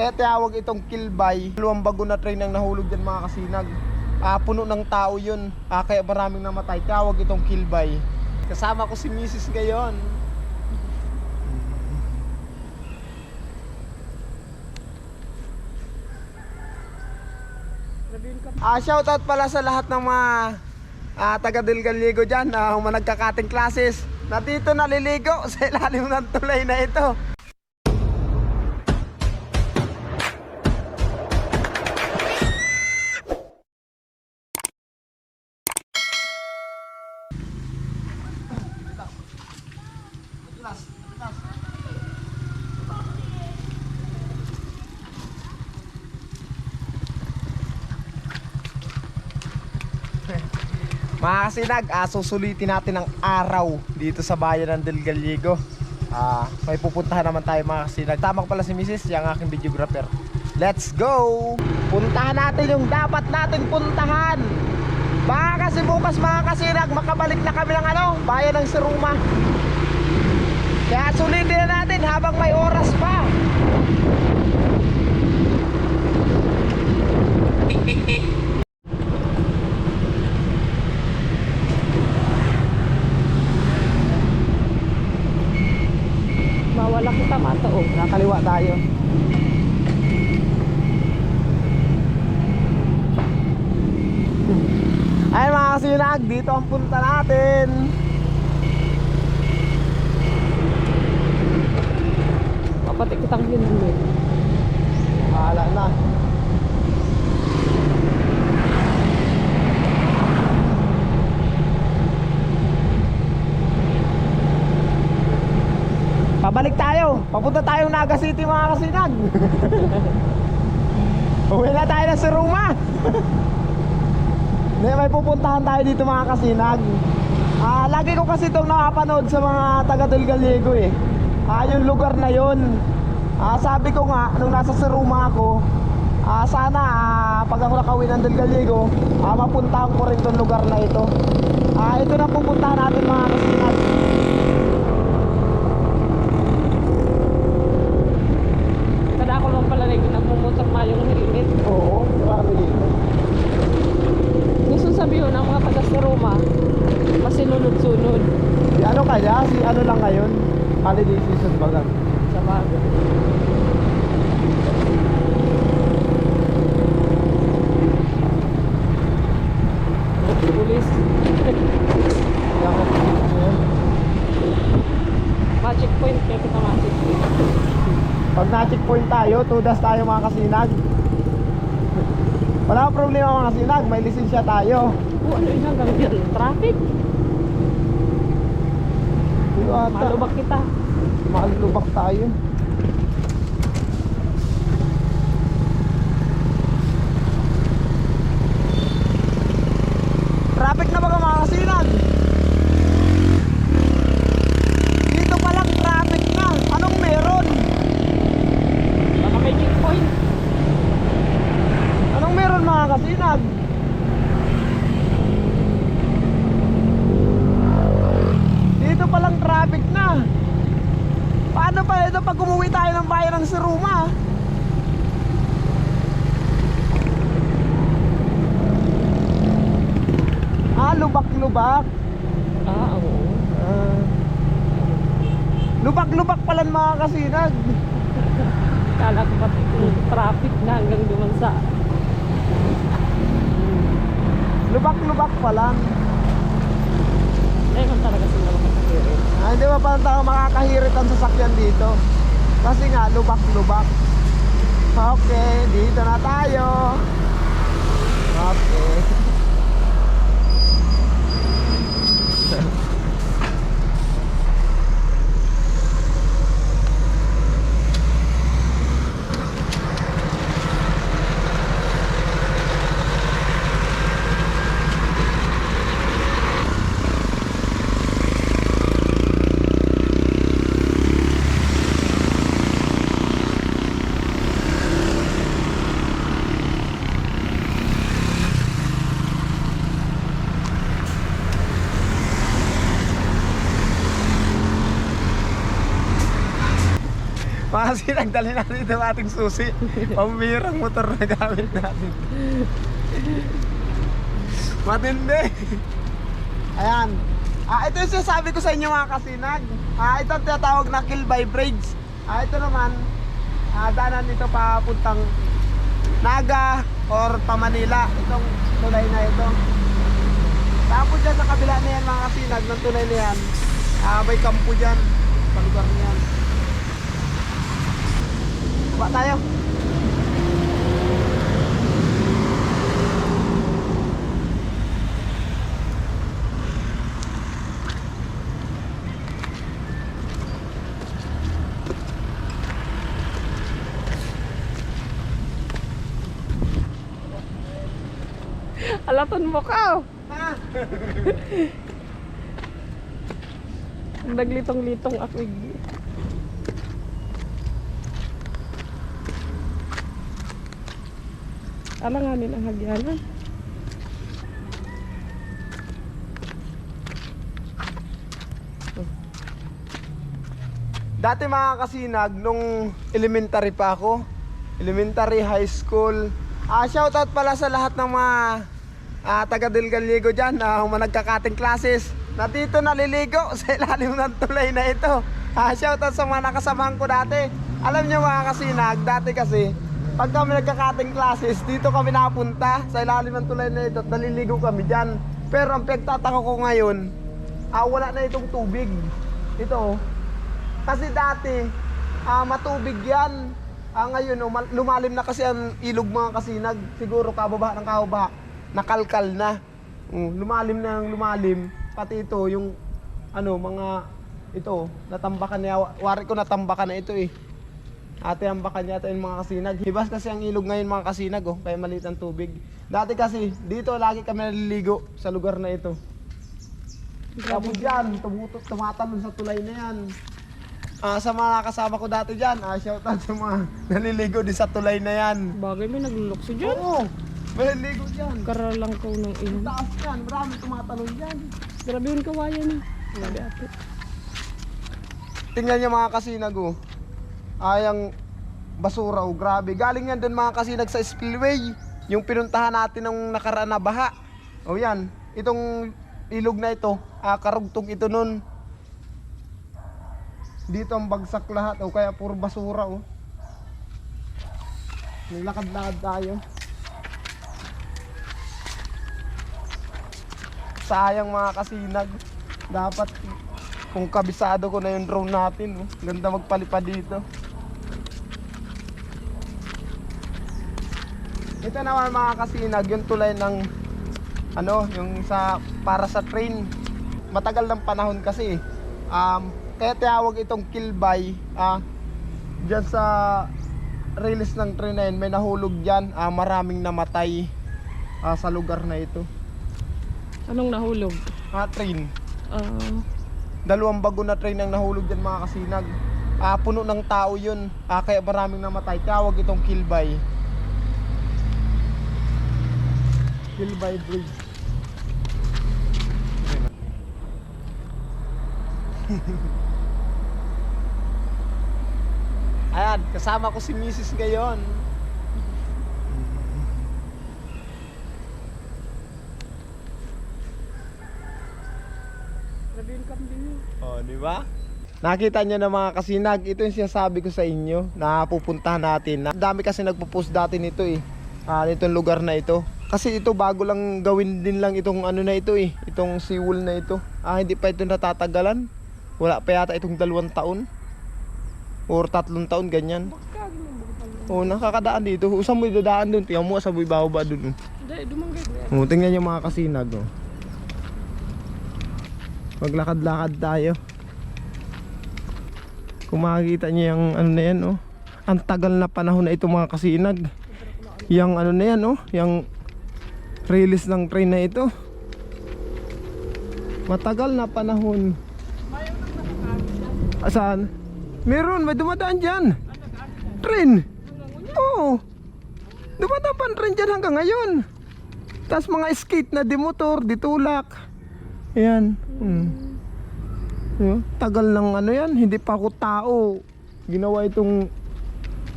Kaya tawag itong kilbay. Dalawang bago na train ang nahulog dyan mga kasinag. Puno ng tao yun. Kaya maraming namatay. Tawag itong kilbay. Kasama ko si Mrs. ngayon. Shoutout pala sa lahat ng mga taga Del Gallego dyan, mga nagkakating classes na dito naliligo sa ilalim ng tulay na ito. Mga kasinag, susulitin natin ang araw dito sa bayan ng Del Gallego. May pupuntahan naman tayo mga kasinag. Tama ko pala si Mrs. yung aking videographer. Let's go! Puntahan natin yung dapat natin puntahan. Baka kasi bukas mga kasinag, makabalik na kami ng bayan ng Siruma. Kaya sulitin na natin habang may oras pa. Wala kita mataog. Nakaliwa tayo. Ay mga kasinag, dito ang punta natin. Papatik kitang hinulid. Bahala na. Pabalik tayo. Papunta tayong Naga City mga kasinag. Uwi na tayo na sa Siruma. May pupuntahan tayo dito mga kasinag. Lagi ko kasi itong nakapanood sa mga taga Del Gallego eh. Yung lugar na yun. Sabi ko nga nung nasa Siruma ako, sana pag ako nakauwi ng Del Gallego, mapuntahan ko rin itong lugar na ito. Ito na pupuntahan natin mga kasinag. Ako naman pala rin nagmumutok mayong hirit. Oo, marami dito. Gusto sabihin ng mga taga Siruma, masinunod-sunod. Si ano kaya? Si ano lang ngayon? Holiday season ba lang? Sa bago. Pulis. Magic point, kaya kita magic point. Pag na-checkpoint tayo, tudas tayo mga kasinag. Wala akong problema mga kasinag, may lisensya tayo. Ano yun hanggang dyan? Traffic? Malubak kita. Malubak tayo. Traffic na ba mga kasinag? Dito palang traffic na. Anong meron? Baka may checkpoint. Anong meron mga kasinag? Dito palang traffic na. Paano pa ito pag umuwi tayo ng bayan ng Siruma? Lubak-lubak. Oo. Lubak-lubak pala mga kasinag. Kala ko pati traffic na hanggang duman sa Lubak-lubak pa lang. eh kung talaga sila makakahirit. Hindi ba parang tayo makakahirit ang sasakyan dito? Kasi nga lubak-lubak. Okay, dito na tayo. Okay. Kasi nagdali natin ito ang ating susi. Pambirang motor na gamit natin. Matindi. Ayan. Ito yung sinasabi ko sa inyo mga kasinag. Ito ang tinatawag na Kilbay Bridge. Ito naman, daanan dito papuntang Naga or pa Manila. Itong tulay na ito. Tapos dyan sa kabila na yan mga kasinag ng tulay na yan, may kampo dyan sa lugar na yan. Baba tayo. Alaton mo ka. Ha? Naglitong-litong ako. Alanganin ang hagyanan. Dati mga kasinag, nung elementary pa ako, elementary, high school, shoutout pala sa lahat ng mga taga Del Gallego dyan, mga nagkakating classes na dito naliligo sa ilalim ng tulay na ito. Shoutout sa mga nakasamahan ko dati. Alam nyo mga kasinag, dati kasi pag kami nagkakating classes, dito kami napunta sa ilalim ng tulay na ito at naliligo kami dyan. Pero ang pagtataka ko ngayon, wala na itong tubig. Ito, kasi dati matubig yan. Ngayon lumalim na kasi ang ilog mga kasinag. Siguro kababa ng kababa, nakalkal na. Lumalim na ng lumalim. Pati ito yung mga ito natambakan niya. Wari ko natambakan na ito eh. Ate ambakan niya ito yung mga kasinag. Hibas kasi ang ilog ngayon mga kasinag, kaya maliit ang tubig. Dati kasi dito lagi kami naliligo sa lugar na ito. Tapos yan, tumatalon sa tulay na yan. Sa mga kasama ko dati dyan, shoutout sa mga naliligo din sa tulay na yan. Bagay may naglulokso dyan. Oo, may naliligo dyan. Karalang ko ng ino. Taas yan, marami tumatalon dyan. Grabe yung kawayan eh. Grabe ate. Tingnan niyo mga kasinag ayang basura grabe. Galing yan dun mga kasinag sa spillway. Yung pinuntahan natin ng nakaraan na baha. Yan, itong ilog na ito, karugtog ito nun. Dito ang bagsak lahat kaya puro basura Nilakad-lakad tayo. Sayang mga kasinag. Dapat kung kabisado ko na yung drone natin Ganda magpalipad dito. Ito naman mga kasinag, yung tulay ng yung para sa train. Matagal ng panahon kasi kaya tawag itong Kilbay. Diyan sa release ng train na yun, may nahulog dyan. Maraming namatay sa lugar na ito. Anong nahulog? Train. 2 bago na train ang nahulog dyan mga kasinag. Puno ng tao yun. Kaya maraming namatay. Tawag itong Kilbay. Kilbay Bridge. Ayan, kasama ko si Mrs. ngayon. Grabe yung kambing. Di ba? Nakita niyo na mga kasinag, ito yung sinasabi ko sa inyo na pupuntahan natin. Ang dami kasi nagpo-post dati nito nitong lugar na ito. Kasi ito bago lang gawin din lang itong na ito itong seawall na ito. Hindi pa ito natatagalan. Wala pa yata itong 2 taon or 3 taon ganyan. Nakakadaan dito. Saan mo idadaan dun? Tingnan mo sa buibaw ba dun? Hindi, dumanggay na yan. Tingnan niyo mga kasinag Maglakad-lakad tayo. Kung makikita niyo yung na yan ang tagal na panahon na ito mga kasinag. Yung na yan yung release ng train na ito. Matagal na panahon. Saan? Meron, may dumadaan dyan. Train. Oo. Dumadaan pa ang train dyan hanggang ngayon. Tapos mga skate na dimotor, ditulak. Ayan. Tagal ng yan. Hindi pa ako tao. Ginawa itong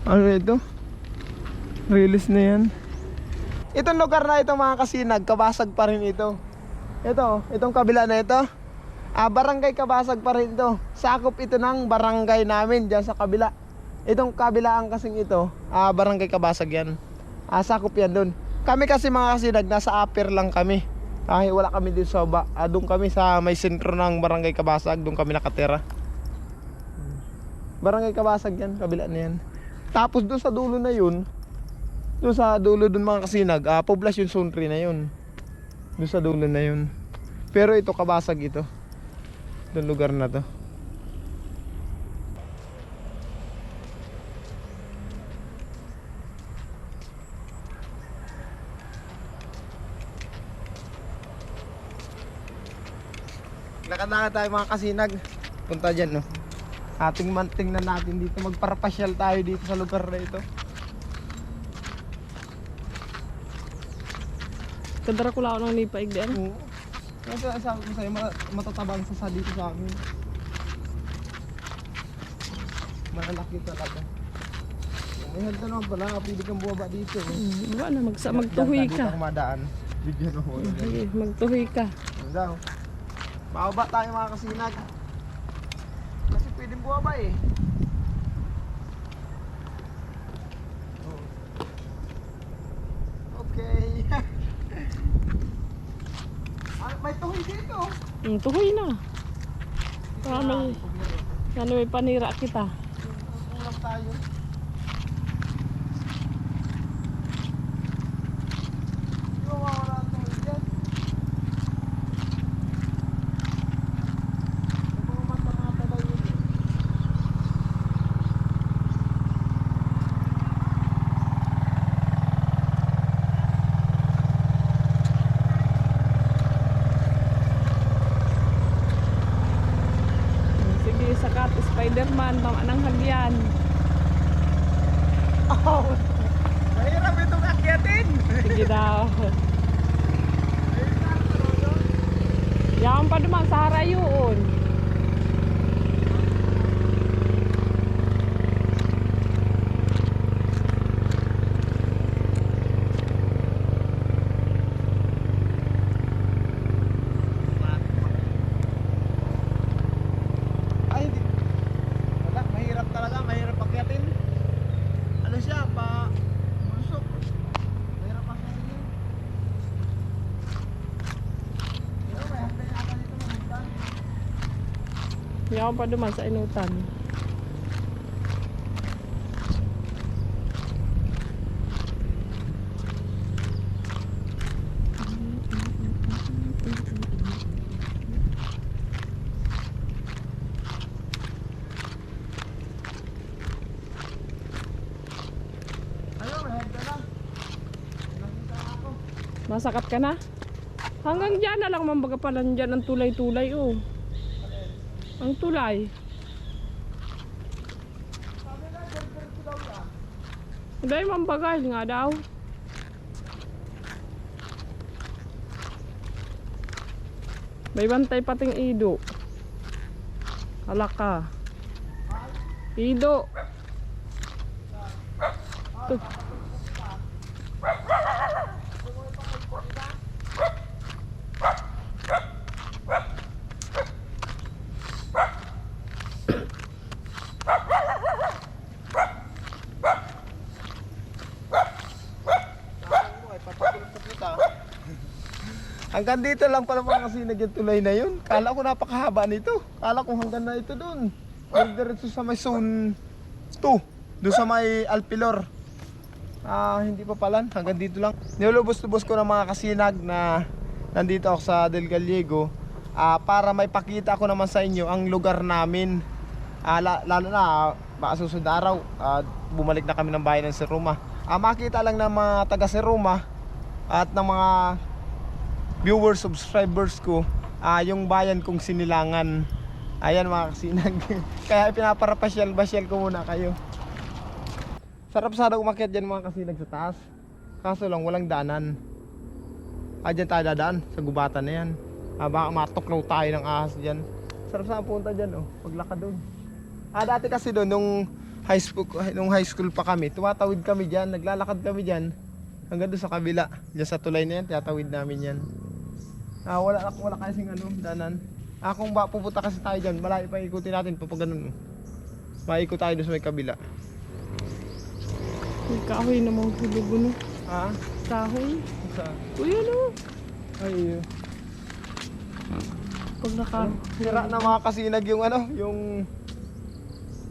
Ano ito? Release na yan. Itong lugar na ito mga kasinag, Kabasag pa rin ito. Itong kabila na ito, barangay Kabasag pa rin ito. Sakop ito ng barangay namin dyan sa kabila. Itong kabilaan kasing ito, barangay Kabasag yan. Sakop yan dun. Kami kasi mga kasinag, nasa upper lang kami. Wala kami dito sa baba. Doon kami sa may sentro ng barangay Kabasag, doon kami nakatira. Barangay Kabasag yan, kabila na yan. Tapos doon sa dulo na yun, doon sa dulo doon mga kasinag, poblasyon zone 3 na yun. Doon sa dulo na yun. Pero ito Kabasag ito. Doon lugar na to. Lakad-lakad tayo mga kasinag. Punta dyan, no. Tingnan natin dito. Magparapasyal tayo dito sa lugar na ito. Kadara ko lang ako ng lipaig di ano. Oo. Kasi sabi ko sa'yo, matatabang sa dito sa amin. Malalaki talaga. May handa naman pala, pwede kang buwaba dito. Baba na, magtuhoy Dito ka. ako madaan. Bigyan ako. Sige, magtuhoy ka. Ano daw? Bababa tayo mga kasinag. Kasi pwedeng buwaba eh. Oh. Okay. May tuhoy dito. Tuhoy na. Ano may panira kita. Kulang tayo. Di ba mawala ang tuhoy dyan? May mga mata-mata daw yun eh. Sige, sakat Spider-Man, mamanang hagyan. Oh, mahirap itong akyatin. Sige daw. Yan pa naman sa harayon. Ay, hindi. Wala, mahirap talaga, mahirap akyatin. Ano siya, busok. Mahirap akyatin. Pero may hanggang yata dito mamuntan. Yan pa naman sa inutan. Ayun, may hanggang lang. Nakita ako. Masakat ka na? Hanggang dyan na lang mambaga pala dyan ang tulay-tulay oh. Ang tulay. Sabi na, diretso daw yan. Hindi mambagal nga daw. May bantay pating Ido. Halak ka. Ido. Ito. Hanggang dito lang pala mga kasinag yung tulay na yun. Kala ko napakahaba nito. Kala ko hanggang na ito doon. Diretso sa may zone 2. Doon sa may Alpilor. Hindi pa pala. Hanggang dito lang. Nilubos-lubos ko ng mga kasinag na nandito ako sa Del Gallego. Para may pakita ko naman sa inyo ang lugar namin. Lalo na baka susunod na araw. Bumalik na kami ng bayan ng Seruma. Makita lang ng mga taga Seruma at ng mga viewers, subscribers ko, yung bayan kong Sinilangan. Ayan mga kasinag. Kaya pinaparapasyal-basyal ko muna kayo. Sarap sana umakyat dyan mga kasinag sa taas. Kaso lang walang daanan. Dyan tayo dadaan sa gubatan na yan. Baka matuklaw tayo ng ahas dyan. Sarap sana punta dyan, oh, paglakad doon. Dati kasi doon, nung nung high school pa kami, tumatawid kami dyan, naglalakad kami dyan hanggang doon sa kabila, dyan sa tulay na yan, tinatawid namin yan. Wala kasing danan. Kung pupunta kasi tayo dyan, malayo pa ikutin natin pag ganun. Maikot tayo doon sa may kabila. May kahoy namang hulog no. Ha? Kahoy. Sa? Uy, ano? Ay, Pag sira na mga kasinag yung yung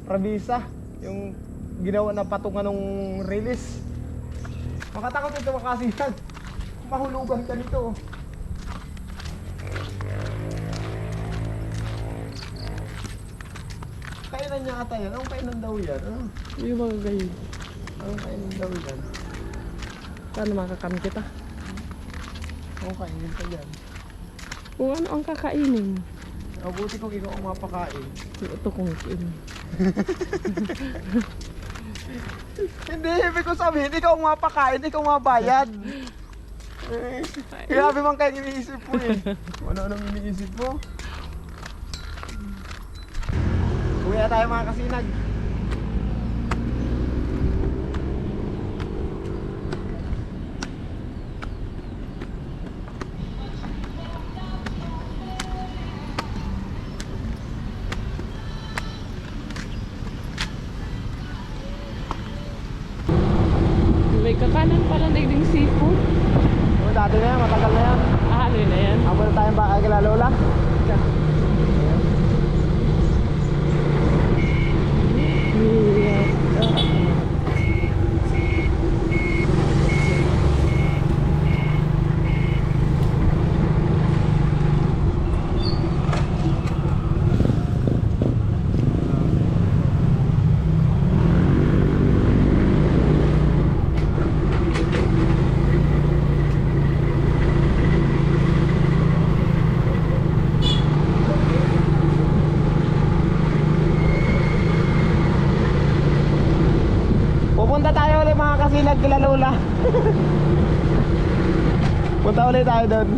Rabisa, yung ginawa na patungan ng release. Makatakot ito mga kasinag. Mahulugan ka nito. Kainan niya ata yan? Anong kainan daw yan? Yung mga gayon. Anong kainan daw yan? Paano makakam kita? Anong kainin pa yan? Kung ano ang kakainin. Mabuti kung ikaw ang mapakain. Ito kung kainin. Hindi, ibig ko sabihin, ikaw ang mapakain, ikaw ang mabayad. Grabe man kayo iniisip mo eh. Ano iniisip mo? Uwi na tayo mga kasinag. May kakanan pala naging seafood. Dati na yan, matagal na yan. Ano na yan? Ako na tayong baka kila Lola. Pupunta tayo ulit mga kasinag kila Lola. Punta ulit tayo doon.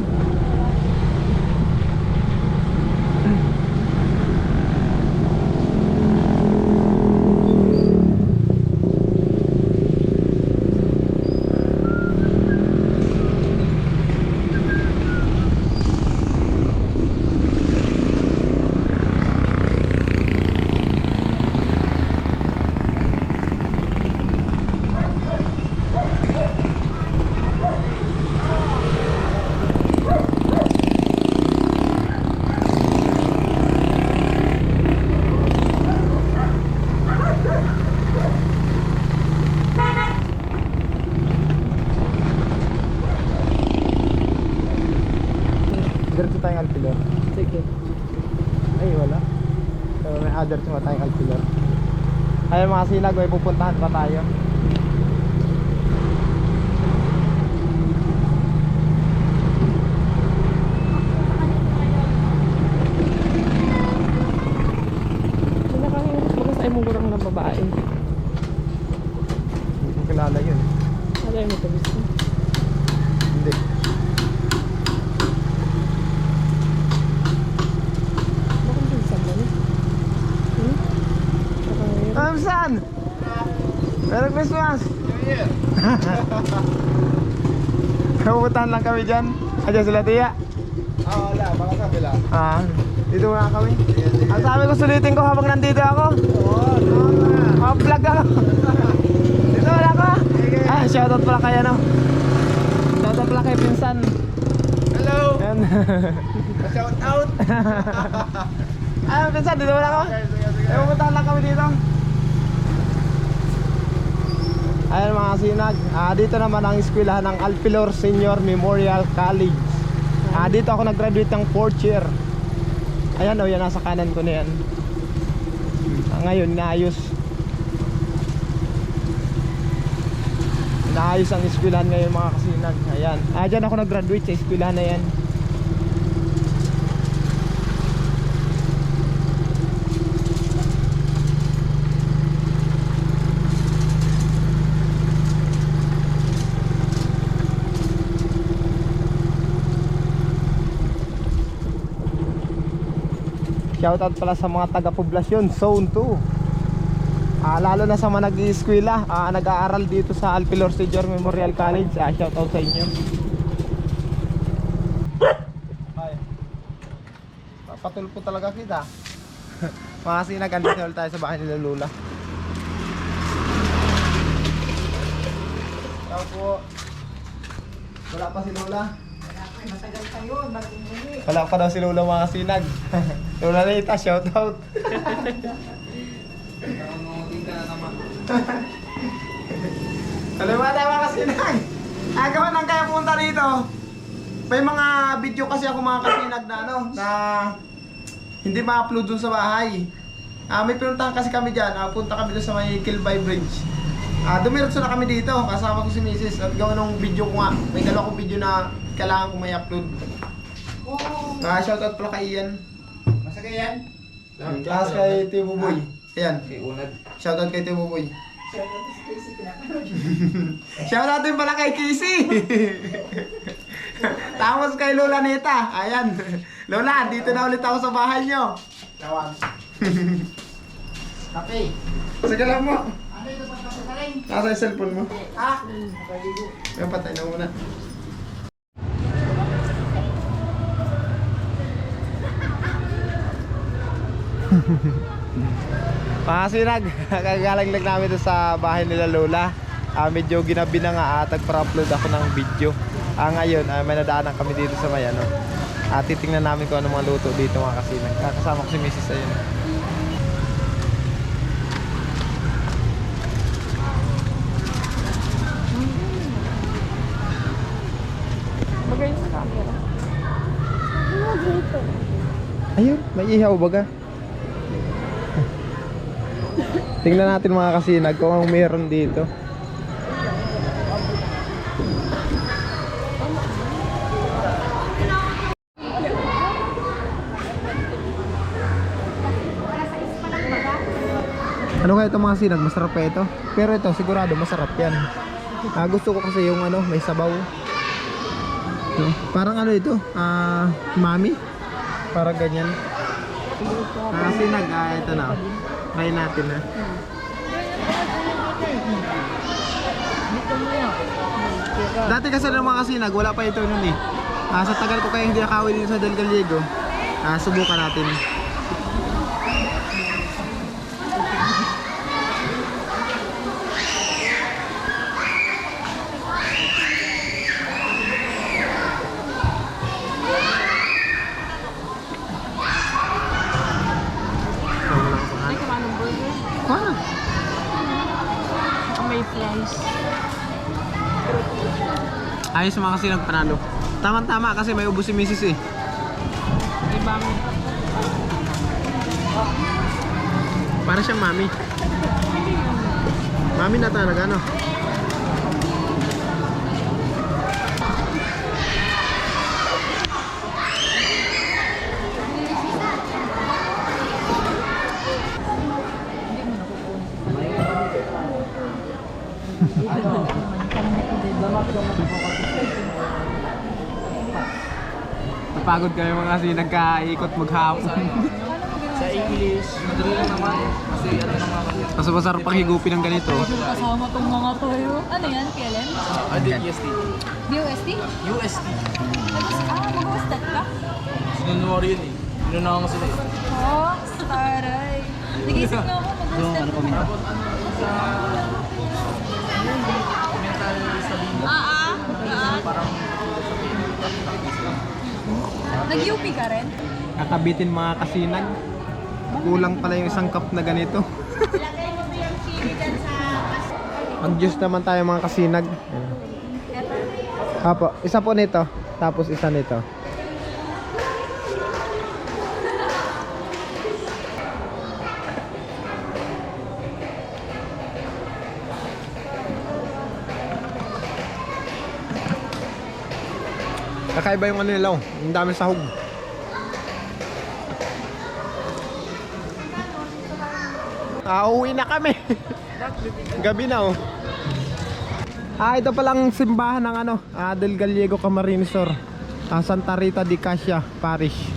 Diretso tayong Alpilor. Sige. Ay, wala. So, may other to tayong Alpilor. Ayun mga sinag, may pupuntahan pa tayo. Pinakahingos baga sa imong gurang na babae. Hindi ko kilala yun. Ano yung ito gusto? Hindi. Bakit pinsan mo na? San? Merry Christmas! New Year! Kapupuntahan lang kami dyan. Ayan sila tiya. Wala, baka sa kabila. Dito muna kami. Ang sabi ko sulitin ko habang nandito ako. Oo, tama. Vlog ako. Dito wala ako. Shoutout pala kay Shoutout pala kay Pinsan. Hello! Ayan. Shout out! Pinsan, dito wala ako. Sige. Pupuntahan lang kami dito. Ayan mga sinag. Dito naman ang eskwelahan ng Alpilor Senior Memorial College. Dito ako nag-graduate ng 4th year. Ayan yan nasa kanan ko na yan. Ngayon naayos ang eskwelahan ngayon mga kasinag. Ayan, dyan ako nag-graduate sa eskwelahan na yan. Shoutout pala sa mga taga-poblasyon Zone 2. Lalo na sa mga nag-i-eskwela, nag-aaral dito sa Alpilor Senior Memorial College. Shout out sa inyo. Ay. Patulpo talaga kita. Mga kasinag, andito ulit tayo sa bahay nila Lola. Tao po. Wala pa si Lola. Matagal pa yun, bago umuwi. Wala pa daw si Lola mga kasinag. Lola Rita, shout out. Alam mo tayo mga kasinag. Agawan nang kaya punta dito. May mga video kasi ako mga kasinag na ano, na hindi ma-upload dun sa bahay. May pinuntahan kasi kami dyan. Punta kami dun sa may Kilbay Bridge. Dumiretso na kami dito. Kasama ko si Mrs. At gawa ng video ko nga. May dalawa kong video na kailangan ko may upload. Shoutout pala kay Ian. Masa ka yan? Tapos kay Tio Buboy. Ayan. Kay Unad. Shoutout kay Tio Buboy. Shoutout din pala kay Casey. Tapos kay Lola Nita. Ayan. Lola, dito na ulit ako sa bahay nyo. Tawag. Okay. Sige lang mo. Ano ito pa sa rin? Nasa yung cellphone mo. Nakaligo. Yung patay na muna. Mga sinag, kagaling lang namin doon sa bahay nila Lola. Medyo ginabi na nga at nagpa-upload ako ng video. Ngayon, may nadaanan kami dito sa may ano. Titingnan namin kung ano mga luto dito mga kasinag. Kasama ko si Mrs. ayun. Bagay sa camera. Ayun, may ihaw baga. Tingnan natin mga kasinag kung anong meron dito. Ano kaya ito mga sinag? Masarap pa ito? Pero ito sigurado masarap yan. Gusto ko kasi yung ano, may sabaw. No? Parang ano ito? Mami? Parang ganyan. Sinag, ito na. Try natin ha. Dati kasi ng mga kasinag, wala pa ito nun eh. Sa tagal ko kaya hindi nakawin dito sa Del Gallego. Subukan natin. Ay, kamanong burger. May fries. Ayos mga kasinag, panalo. Tama-tama kasi may ubos si Mrs. eh. Ibang Para siyang mami. Mami na talaga no? Napagod kami mga kasi nagkaikot maghapon. Sa English, madali lang naman. Kasi ano naman. Mas masarap pang higupin ng ganito. Kasama tong mga toyo. Ano yan, PLN? UST. BUSD? UST. Mag-USD ka? Sinunuwari yun eh. Inunawa mo sila eh. Oh, taray. Nag-isip na ako, mag-USD ka. Nag-UP ka rin? Kakabitin mga kasinag. Kulang pala yung isang cup na ganito. Mag-juice naman tayo mga kasinag. Apo, isa po nito, tapos isa nito. Kakaiba yung ano nila, oh. Ang dami sahog. Uuwi na kami. Gabi na, oh. Ito palang simbahan ng ano, Del Gallego Camarines Sur, Santa Rita di Cassia Parish.